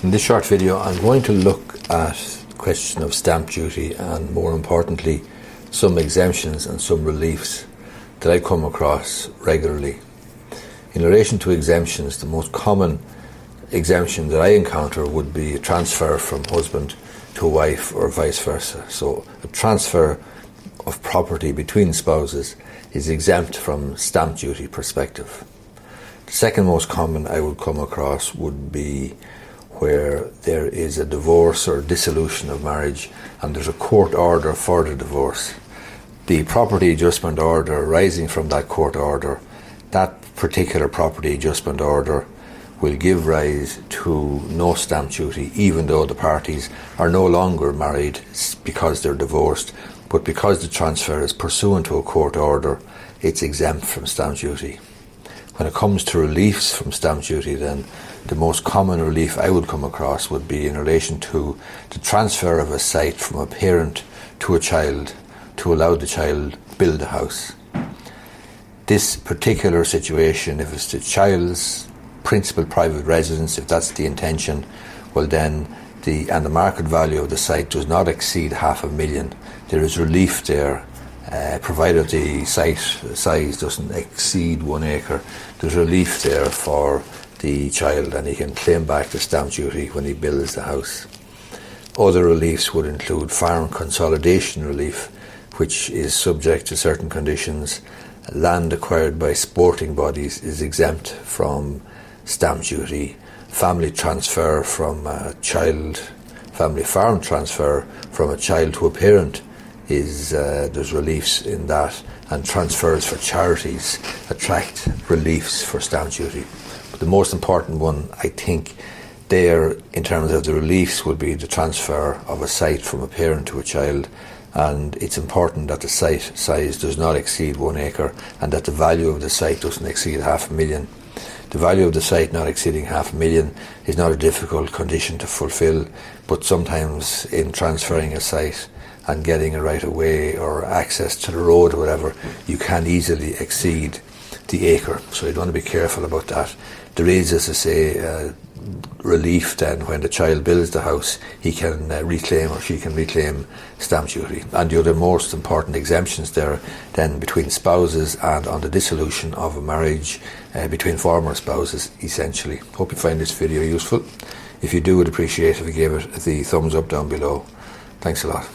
In this short video, I'm going to look at the question of stamp duty and, more importantly, some exemptions and some reliefs that I come across regularly. In relation to exemptions, the most common exemption that I encounter would be a transfer from husband to wife or vice versa. So a transfer of property between spouses is exempt from stamp duty perspective. The second most common I would come across would be where there is a divorce or dissolution of marriage and there's a court order for the divorce. The property adjustment order arising from that court order, that particular property adjustment order will give rise to no stamp duty, even though the parties are no longer married because they're divorced, but because the transfer is pursuant to a court order, it's exempt from stamp duty. When it comes to reliefs from stamp duty, then the most common relief I would come across would be in relation to the transfer of a site from a parent to a child to allow the child build a house. This particular situation, if it's the child's principal private residence, if that's the intention, well then the market value of the site does not exceed $500,000. There is relief there, provided the site size doesn't exceed 1 acre. There's relief there for the child, and he can claim back the stamp duty when he builds the house. Other reliefs would include farm consolidation relief, which is subject to certain conditions. Land acquired by sporting bodies is exempt from stamp duty. Family transfer from a child, family farm transfer from a child to a parent is there's reliefs in that, and transfers for charities attract reliefs for stamp duty. But the most important one, I think, there in terms of the reliefs would be the transfer of a site from a parent to a child, and it's important that the site size does not exceed 1 acre and that the value of the site doesn't exceed $500,000. The value of the site not exceeding $500,000 is not a difficult condition to fulfill, but sometimes in transferring a site and getting a right of way or access to the road or whatever, you can easily exceed the acre. So you'd want to be careful about that. There is, as I say, relief then when the child builds the house, he can reclaim or she can reclaim stamp duty. And the other most important exemptions there then between spouses and on the dissolution of a marriage between former spouses, essentially. Hope you find this video useful. If you do, I'd appreciate if you gave it the thumbs up down below. Thanks a lot.